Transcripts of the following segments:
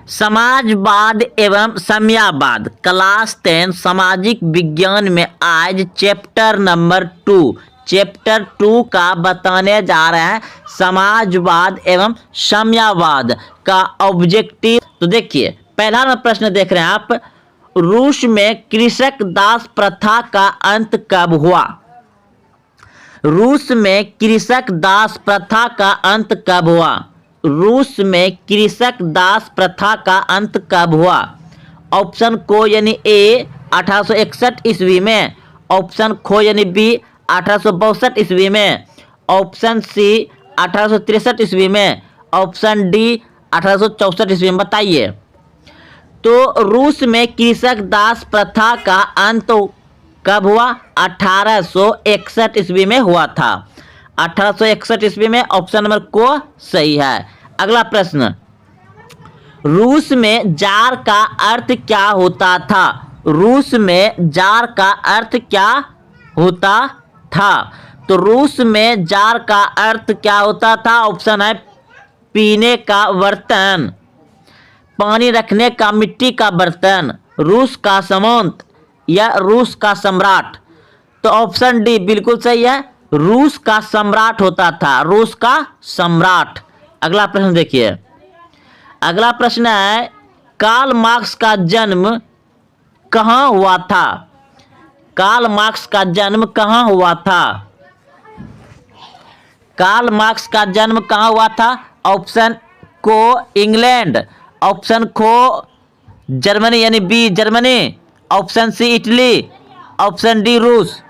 समाजवाद एवं साम्यवाद क्लास 10 सामाजिक विज्ञान में आज चैप्टर नंबर 2 का बताने जा रहे हैं समाजवाद एवं साम्यवाद का ऑब्जेक्टिव। तो देखिए पहला प्रश्न देख रहे हैं आप, रूस में कृषक दास प्रथा का अंत कब हुआ? रूस में कृषक दास प्रथा का अंत कब हुआ? रूस में कृषक दास प्रथा का अंत कब हुआ? ऑप्शन को यानी ए 1861 ईस्वी में, ऑप्शन खो यानी बी 1862 ईस्वी में, ऑप्शन सी 1863 ईस्वी में, ऑप्शन डी 1864 ईस्वी में। बताइए। तो रूस में कृषक दास प्रथा का अंत कब हुआ? 1861 ईस्वी में हुआ था। 1861 ईस्वी में, ऑप्शन नंबर को सही है। अगला प्रश्न, रूस में जार का अर्थ क्या होता था? रूस में जार का अर्थ क्या होता था? तो रूस में जार का अर्थ क्या होता था? ऑप्शन है पीने का बर्तन, पानी रखने का मिट्टी का बर्तन, रूस का सामंत या रूस का सम्राट। तो ऑप्शन डी बिल्कुल सही है, रूस का सम्राट होता था, रूस का सम्राट। अगला प्रश्न देखिए। अगला प्रश्न है, कार्ल मार्क्स का जन्म कहाँ हुआ था? कार्ल मार्क्स का जन्म कहाँ हुआ था? कार्ल मार्क्स का जन्म कहाँ हुआ था? ऑप्शन को इंग्लैंड, ऑप्शन को जर्मनी यानी B Germany, option C Italy, option D रूस।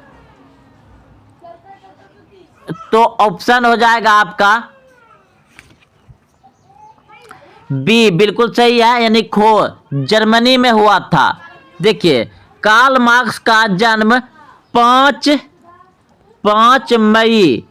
तो ऑप्शन हो जाएगा आपका बी बिल्कुल सही है, यानी खो जर्मनी में हुआ था। देखिए कार्ल मार्क्स का जन्म 5 मई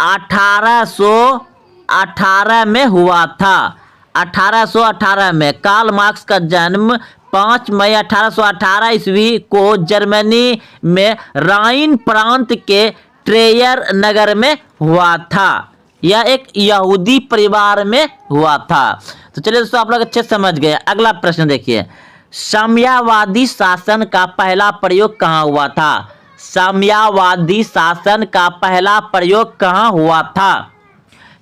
1818 में हुआ था। 1818 में कार्ल मार्क्स का जन्म 5 मई 1818 ईस्वी को जर्मनी में राइन प्रांत के ट्रेयर नगर में हुआ था। यह एक यहूदी परिवार में हुआ था। तो चलिए दोस्तों आप लोग अच्छे समझ गए। अगला प्रश्न देखिए, साम्यवादी शासन का पहला प्रयोग कहाँ हुआ था? साम्यवादी शासन का पहला प्रयोग कहाँ हुआ था?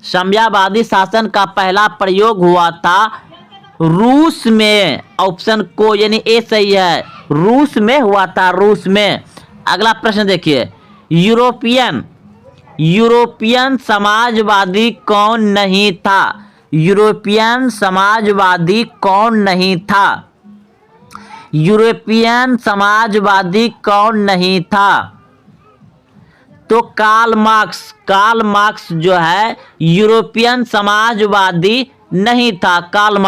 साम्यवादी शासन का पहला प्रयोग हुआ था रूस में, ऑप्शन को यानी ए सही है, रूस में हुआ था, रूस में। अगला प्रश्न देखिए, यूरोपियन समाजवादी कौन नहीं था? यूरोपियन समाजवादी कौन नहीं था? यूरोपियन समाजवादी कौन नहीं था? तो कार्ल मार्क्स जो है यूरोपियन समाजवादी नहीं था। कार्ल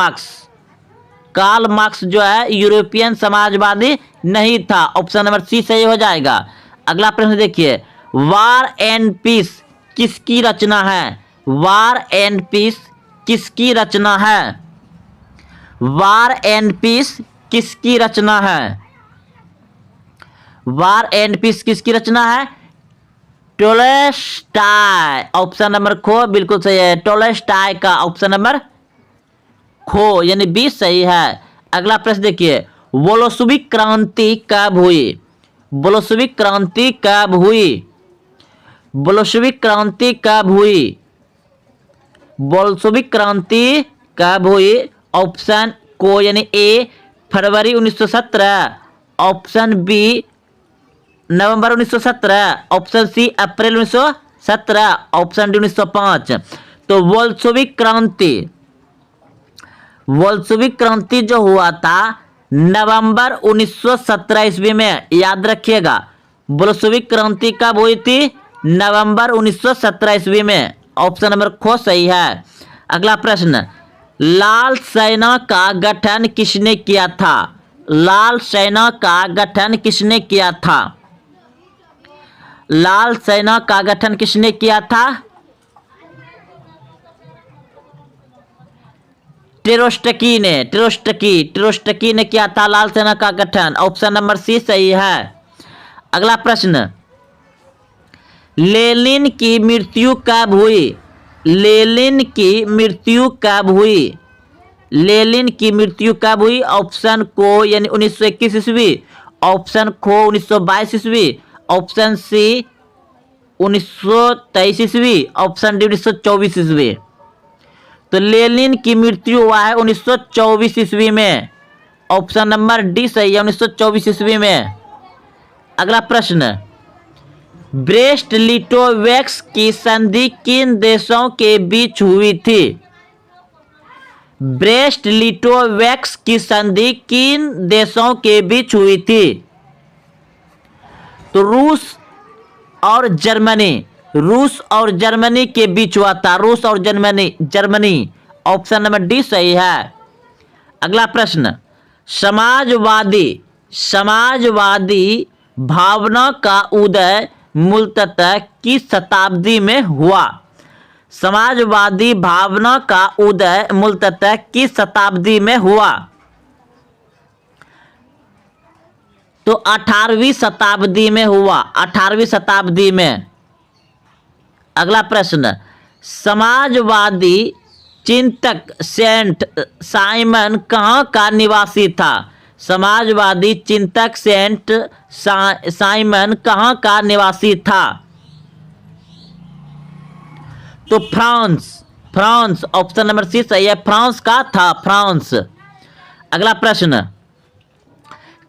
मार्क्स जो है यूरोपियन समाजवादी नहीं था। ऑप्शन नंबर सी सही हो जाएगा। अगला प्रश्न देखिए, वार एंड पीस किसकी रचना है? वार एंड पीस किसकी रचना है? वार एंड पीस किसकी रचना है? वार एंड पीस किसकी रचना है? टोल्स्टॉय। ऑप्शन नंबर खो बिल्कुल सही है, टोल्स्टॉय का ऑप्शन नंबर खो यानी बी सही है। अगला प्रश्न देखिए, बोल्शेविक क्रांति कब हुई? बोल्शेविक क्रांति कब हुई? बोल्शेविक क्रांति कब हुई? बोल्शेविक क्रांति कब हुई? ऑप्शन को यानी ए फरवरी 1917, ऑप्शन बी नवंबर 1917, ऑप्शन सी अप्रैल 1917, ऑप्शन डी 1905। तो बोल्शेविक क्रांति जो हुआ था नवंबर 1917 ईस्वी में, याद रखिएगा। बोल्शेविक क्रांति कब हुई थी? नवंबर 1917 ईस्वी में। ऑप्शन नंबर खो सही है। अगला प्रश्न, लाल सेना का गठन किसने किया था? लाल सेना का गठन किसने किया था? लाल सेना का गठन किसने किया था? ट्रोट्स्की ने किया था लाल सेना का गठन। ऑप्शन नंबर सी सही है। अगला प्रश्न, लेनिन की मृत्यु कब हुई? लेनिन की मृत्यु कब हुई? लेनिन की मृत्यु कब हुई? ऑप्शन को यानी 1921 ईस्वी, ऑप्शन को 1922 ईस्वी, ऑप्शन सी 1923 ईस्वी, ऑप्शन डी 1924 ईस्वी। तो लेनिन की मृत्यु हुआ है 1924 ईस्वी में। ऑप्शन नंबर डी सही है, 1924 ईस्वी में। अगला प्रश्न, ब्रेस्ट लिटोवेक्स की संधि किन देशों के बीच हुई थी? ब्रेस्ट लिटोवेक्स की संधि किन देशों के बीच हुई थी? तो रूस और जर्मनी, रूस और जर्मनी के बीच हुआ था। रूस और जर्मनी, ऑप्शन नंबर डी सही है। अगला प्रश्न, समाजवादी भावना का उदय मूलतः किस शताब्दी में हुआ? समाजवादी भावना का उदय मूलतः किस शताब्दी में हुआ? तो 18वीं शताब्दी में हुआ, 18वीं शताब्दी में। अगला प्रश्न, समाजवादी चिंतक सेंट साइमन कहाँ का निवासी था? समाजवादी चिंतक सेंट साइमन कहाँ का निवासी था? तो फ्रांस, ऑप्शन नंबर सी सही है, फ्रांस का था, फ्रांस। अगला प्रश्न,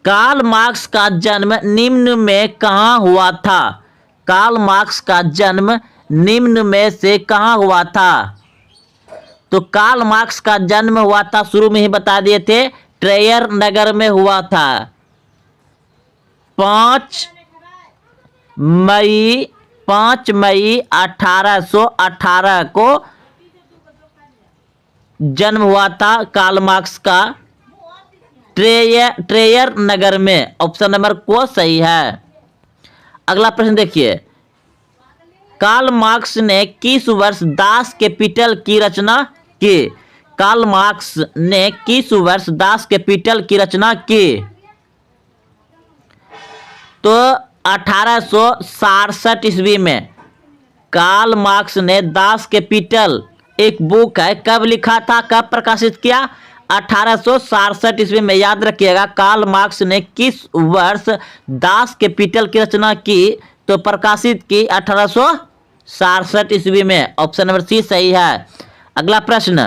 कार्ल मार्क्स का जन्म निम्न में कहाँ हुआ था? कार्ल मार्क्स का जन्म निम्न में से कहाँ हुआ था? तो कार्ल मार्क्स का जन्म हुआ था, शुरू में ही बता दिए थे, ट्रेयर नगर में हुआ था। 5 मई 1818 को जन्म हुआ था कार्ल मार्क्स का, ट्रेयर नगर में। ऑप्शन नंबर को सही है। अगला प्रश्न देखिए, कार्ल मार्क्स ने किस वर्ष दास कैपिटल की रचना की? कार्ल मार्क्स ने किस वर्ष दास कैपिटल की रचना की? तो 1867 ईस्वी में कार्ल मार्क्स ने दास कैपिटल एक बुक है, कब लिखा था, कब प्रकाशित किया? 1867 ईस्वी में। याद रखिएगा, कार्ल मार्क्स ने किस वर्ष दास कैपिटल की रचना की? तो प्रकाशित की 1867 ईस्वी में। ऑप्शन नंबर सी सही है। अगला प्रश्न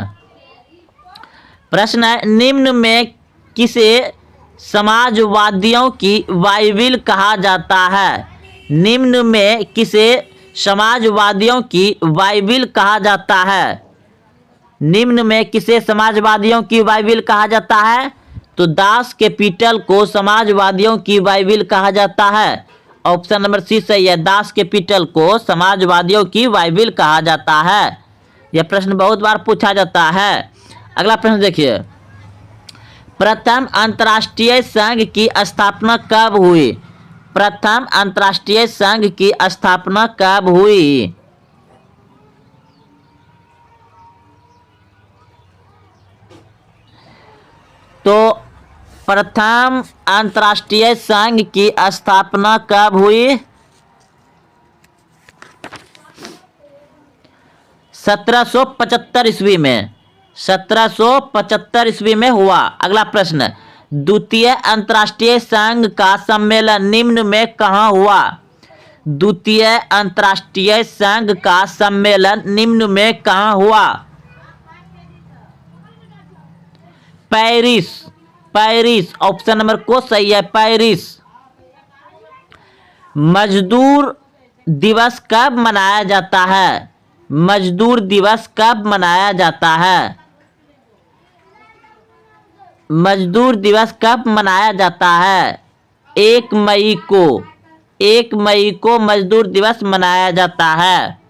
है, निम्न में किसे समाजवादियों की बाइबिल कहा जाता है? निम्न में किसे समाजवादियों की बाइबिल कहा जाता है? निम्न में किसे समाजवादियों की बाइबिल कहा जाता है? तो दास कैपिटल को समाजवादियों की बाइबिल कहा जाता है। ऑप्शन नंबर सी सही है, दास कैपिटल को समाजवादियों की बाइबिल कहा जाता है। यह प्रश्न बहुत बार पूछा जाता है। अगला प्रश्न देखिए, प्रथम अंतर्राष्ट्रीय संघ की स्थापना कब हुई? प्रथम अंतर्राष्ट्रीय संघ की स्थापना कब हुई? तो प्रथम अंतर्राष्ट्रीय संघ की स्थापना कब हुई? 1775 ईस्वी में। 1775 ईस्वी में हुआ। अगला प्रश्न, द्वितीय अंतर्राष्ट्रीय संघ का सम्मेलन निम्न में कहाँ हुआ? द्वितीय अंतर्राष्ट्रीय संघ का सम्मेलन निम्न में कहाँ हुआ? पेरिस, ऑप्शन नंबर को सही है, पेरिस। मजदूर दिवस कब मनाया जाता है? मजदूर दिवस कब मनाया जाता है? मजदूर दिवस कब मनाया जाता है? 1 मई को मजदूर दिवस मनाया जाता है।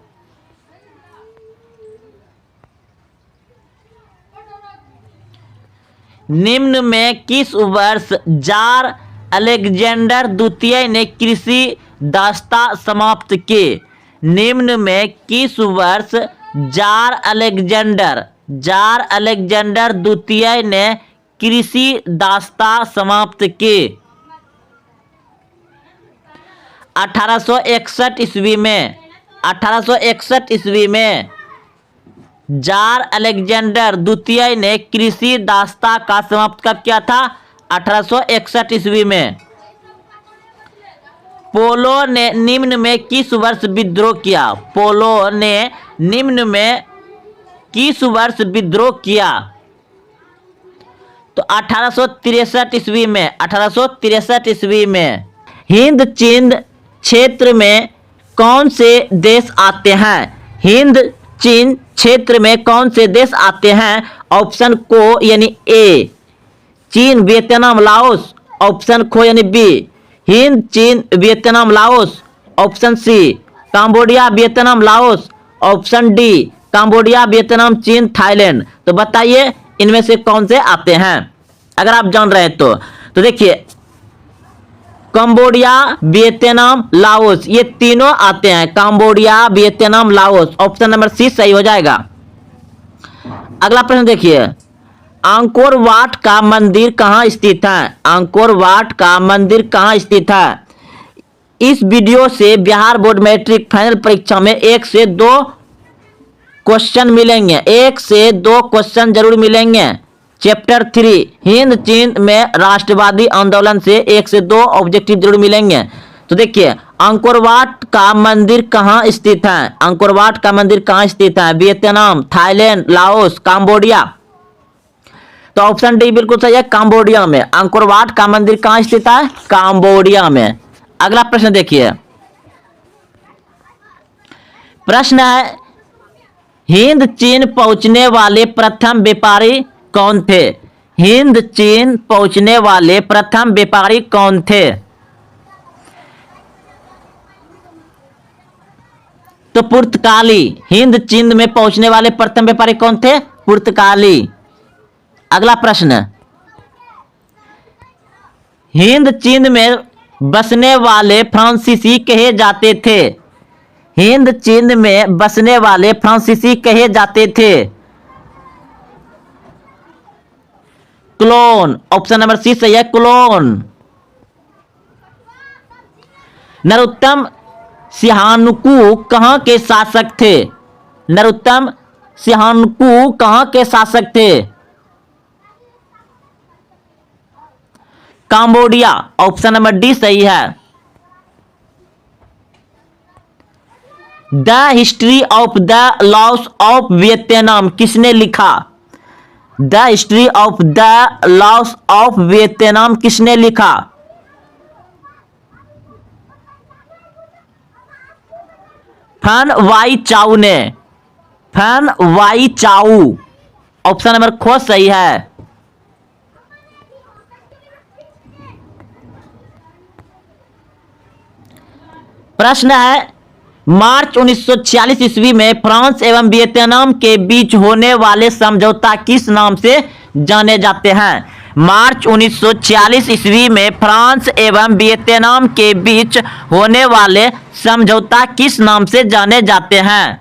निम्न में किस वर्ष जार अलेक्जेंडर द्वितीय ने कृषि दासता समाप्त की? निम्न में किस वर्ष जार अलेक्जेंडर द्वितीय ने कृषि दासता समाप्त की? 1861 ईस्वी में। 1861 ईस्वी में। जार अलेक्जेंडर द्वितीय ने कृषि दासता का समाप्त कब किया था? 1861 ईस्वी में। पोलो ने निम्न में किस वर्ष विद्रोह किया? पोलो ने निम्न में किस वर्ष विद्रोह किया? तो 1863 ईस्वी में। 1863 ईस्वी में। हिंद चीन क्षेत्र में कौन से देश आते हैं? हिंद चीन क्षेत्र में कौन से देश आते हैं? ऑप्शन को यानी ए चीन वियतनाम लाओस, ऑप्शन खो यानी बी हिंद चीन Vietnam Laos, option C Cambodia Vietnam Laos, option D Cambodia Vietnam चीन थाईलैंड। तो बताइए इनमें से कौन से आते हैं अगर आप जान रहे हैं तो देखिए कंबोडिया वियतनाम लाओस ये तीनों आते हैं। Cambodia Vietnam Laos, option number C सही हो जाएगा। अगला प्रश्न देखिए अंकोर वाट का मंदिर कहाँ स्थित है? अंकोर वाट का मंदिर कहाँ स्थित है? इस वीडियो से बिहार बोर्ड मैट्रिक फाइनल परीक्षा में 1 से 2 क्वेश्चन मिलेंगे। 1 से 2 क्वेश्चन जरूर मिलेंगे। चैप्टर 3 हिंद चीन में राष्ट्रवादी आंदोलन से 1 से 2 ऑब्जेक्टिव जरूर मिलेंगे। तो देखिए अंकोर वाट का मंदिर कहाँ स्थित है? अंकोर वाट का मंदिर कहाँ स्थित है? Vietnam, Thailand, Laos, Cambodia. तो ऑप्शन डी बिल्कुल सही है, कंबोडिया में। अंकोर वाट का मंदिर कहाँ स्थित है? कंबोडिया में। अगला प्रश्न देखिए प्रश्न है हिंद चीन पहुंचने वाले प्रथम व्यापारी कौन थे? हिंद चीन पहुंचने वाले प्रथम व्यापारी कौन थे? तो पुर्तगाली। हिंद चीन में पहुंचने वाले प्रथम व्यापारी कौन थे? पुर्तगाली। अगला प्रश्न हिंद चीन में बसने वाले फ्रांसीसी कहे जाते थे? हिंद चीन में बसने वाले फ्रांसीसी कहे जाते थे? क्लोन, ऑप्शन नंबर सी सही है, क्लोन। नरोत्तम सिहानुकू कहां के शासक थे? नरोत्तम सिहानुकू कहां के शासक थे? कंबोडिया, ऑप्शन नंबर डी सही है। The history of the loss of Vietnam किसने लिखा? The history of the loss of Vietnam किसने लिखा? फन वाई चाउ ने। फन वाई चाउ, ऑप्शन नंबर खो सही है। प्रश्न है मार्च 1946 ईस्वी में फ्रांस एवं वियतनाम के बीच होने वाले समझौता किस नाम से जाने जाते हैं? मार्च 1946 ईस्वी में फ्रांस एवं वियतनाम के बीच होने वाले समझौता किस नाम से जाने जाते हैं?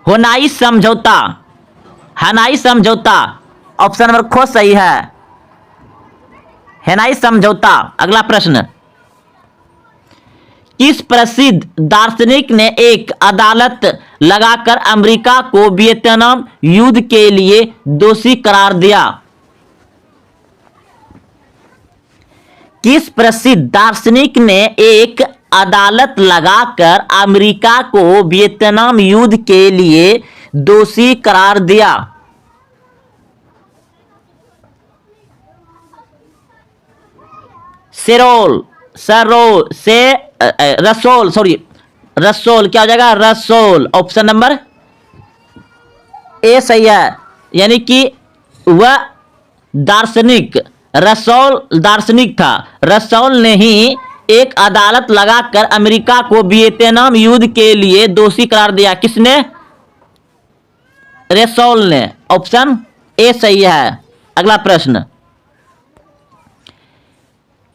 हनोई समझौता। हनोई समझौता, ऑप्शन नंबर खो सही है, हनोई समझौता। अगला प्रश्न किस प्रसिद्ध दार्शनिक ने एक अदालत लगाकर अमेरिका को वियतनाम युद्ध के लिए दोषी करार दिया? किस प्रसिद्ध दार्शनिक ने एक अदालत लगाकर अमेरिका को वियतनाम युद्ध के लिए दोषी करार दिया? रसोल क्या हो जाएगा? रसोल, ऑप्शन नंबर ए सही है। यानी कि वह दार्शनिक रसोल दार्शनिक था। रसोल ने ही एक अदालत लगाकर अमेरिका को वियतनाम युद्ध के लिए दोषी करार दिया। किसने? रसोल ने, ऑप्शन ए सही है। अगला प्रश्न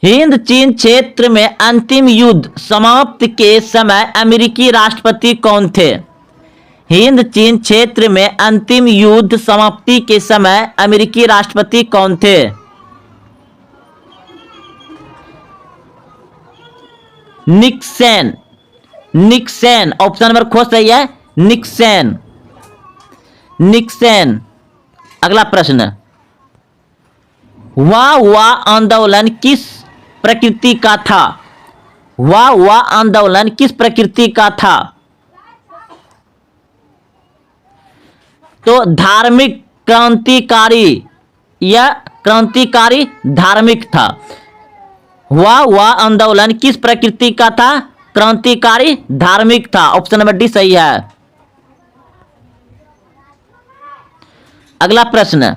हिंद चीन क्षेत्र में अंतिम युद्ध समाप्त के समय अमेरिकी राष्ट्रपति कौन थे? हिंद चीन क्षेत्र में अंतिम युद्ध समाप्ति के समय अमेरिकी राष्ट्रपति कौन थे? Nixon, Nixon. ऑप्शन नंबर ख सही है, निक्सन, निक्सन। अगला प्रश्न, वह आंदोलन किस प्रकृति का था? वह आंदोलन किस प्रकृति का था? तो धार्मिक, क्रांतिकारी या क्रांतिकारी धार्मिक था। वह आंदोलन किस प्रकृति का था? क्रांतिकारी धार्मिक था। ऑप्शन नंबर डी सही है। अगला प्रश्न,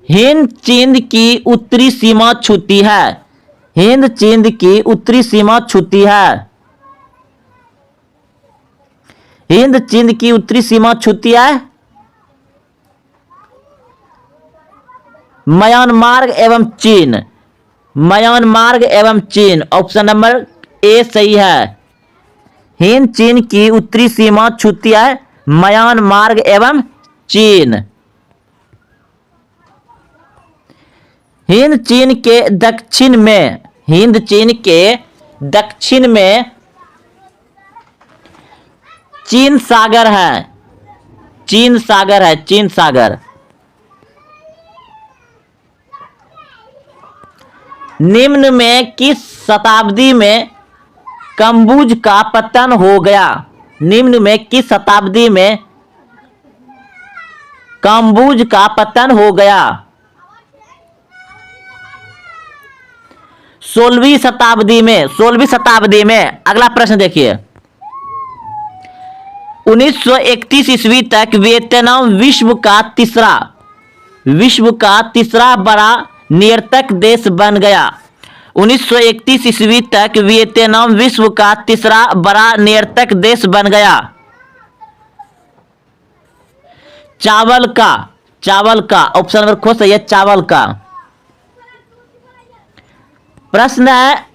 हिंद चीन की उत्तरी सीमा छूती है। हिंद चीन की उत्तरी सीमा छूती है। हिंद चीन की उत्तरी सीमा छूती है। म्यांमार एवं चीन, म्यांमार एवं चीन। ऑप्शन नंबर ए सही है। हिंद चीन की उत्तरी सीमा छूती है म्यांमार एवं चीन। हिंद चीन के दक्षिण में, हिंद चीन के दक्षिण में चीन सागर है। चीन सागर है, चीन सागर। निम्न में किस शताब्दी में कंबुज का पतन हो गया? निम्न में किस शताब्दी में कंबुज का पतन हो गया? 16वीं शताब्दी में, 16वीं शताब्दी में। अगला प्रश्न देखिए, 1931 ईस्वी तक वियतनाम विश्व का तीसरा बड़ा निरंतर देश बन गया। 1931 ईस्वी तक वियतनाम विश्व का तीसरा बड़ा निरंतर देश बन गया। चावल का, चावल का। ऑप्शन नंबर ख सही है, चावल का। प्रश्न है,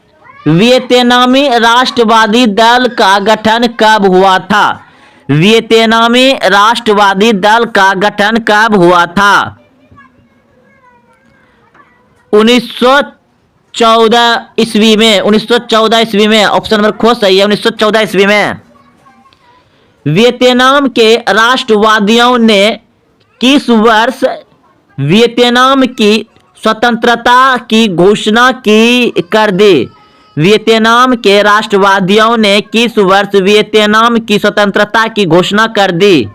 वियतनामी राष्ट्रवादी दल का गठन कब हुआ था? वियतनामी राष्ट्रवादी दल का गठन कब हुआ था? 1914 ईस्वी में, 1914 ईस्वी में। ऑप्शन नंबर ख सही है, 1914 ईस्वी में। वियतनाम के राष्ट्रवादियों ने किस वर्ष वियतनाम की स्वतंत्रता की घोषणा कर दी? वियतनाम के राष्ट्रवादियों ने किस वर्ष वियतनाम की स्वतंत्रता की घोषणा कर दी?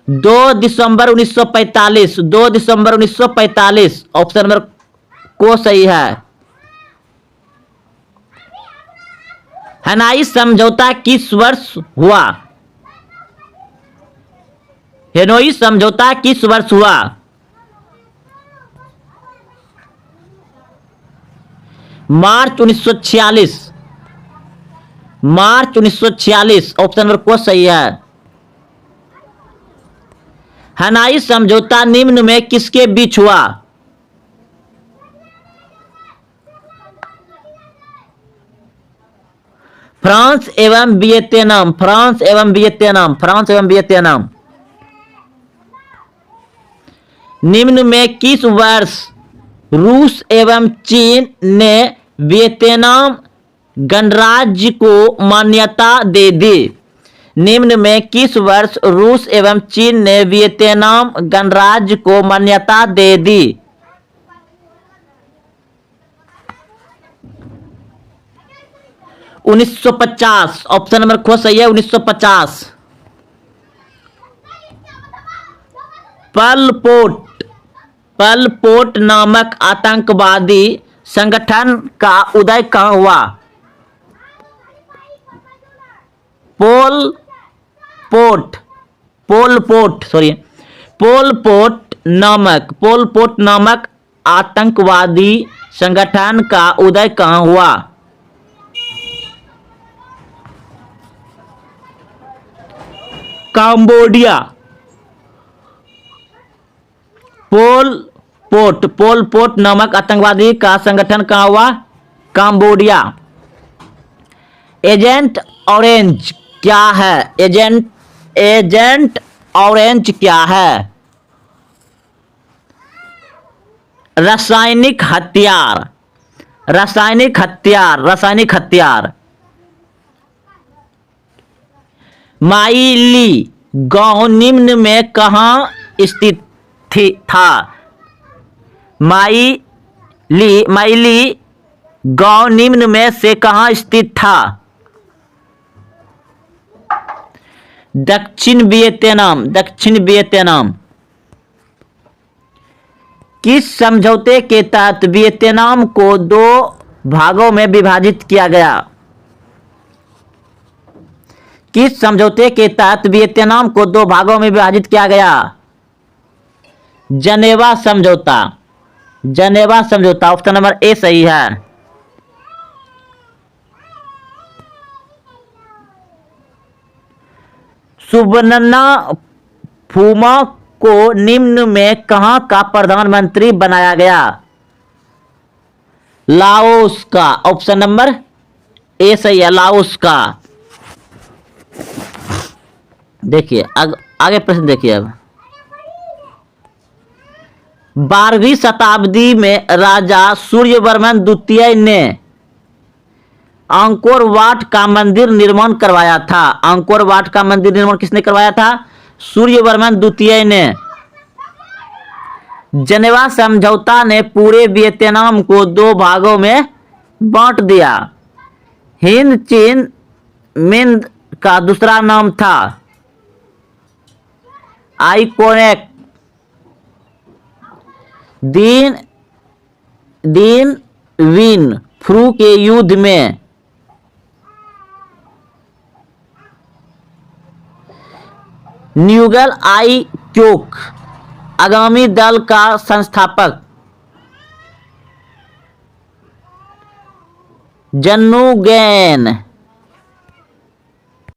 2 दिसंबर 1945, 2 दिसंबर 1945। ऑप्शन नंबर को सही है। हनोई समझौता किस वर्ष हुआ? हनोई समझौता किस वर्ष हुआ? मार्च 1946, मार्च 1946। ऑप्शन नंबर को सही है। हनोई समझौता निम्न में किसके बीच हुआ? फ्रांस एवं वियतनाम, फ्रांस एवं वियतनाम, फ्रांस एवं वियतनाम। निम्न में किस वर्ष रूस एवं चीन ने वियतनाम गणराज्य को मान्यता दे दी? निम्न में किस वर्ष रूस एवं चीन ने वियतनाम गणराज्य को मान्यता दे दी? 1950। ऑप्शन नंबर ख सही है, 1950। पल पोट नामक आतंकवादी संगठन का उदय कहाँ हुआ? पोल पोट नामक आतंकवादी संगठन का उदय कहाँ हुआ? कंबोडिया। पोल पोट नामक आतंकवादी का संगठन कहाँ हुआ? कंबोडिया। एजेंट ऑरेंज क्या है? एजेंट ऑरेंज क्या है? रासायनिक हथियार, रासायनिक हथियार, रासायनिक हथियार। माइली गांव निम्न में कहाँ स्थित था? माइली गांव निम्न में से कहाँ स्थित था? दक्षिण वियतनाम, दक्षिण वियतनाम। किस समझौते के तहत वियतनाम को 2 भागों में विभाजित किया गया? किस समझौते के तहत वियतनाम को 2 भागों में विभाजित किया गया? जनेवा समझौता, जनेवा समझौता। ऑप्शन नंबर ए सही है। सुबर्णा फुमा को निम्न में कहां का प्रधानमंत्री बनाया गया? लाओस का। ऑप्शन नंबर ए सही है, लाओस का। देखिए आगे प्रश्न देखिए अब। 12वीं शताब्दी में राजा सूर्यवर्मन द्वितीय ने अंकोर वाट का मंदिर निर्माण करवाया था। अंकोर वाट का मंदिर निर्माण किसने करवाया था? सूर्यवर्मन द्वितीय ने। जनेवा समझौता ने पूरे वियतनाम को 2 भागों में बांट दिया। हिंद चीन मिंद का दूसरा नाम था आइकोनेक। दीन विन फ्रू के युद्ध में न्यूगल आई क्योक आगामी दल का संस्थापक। जन्नुगैन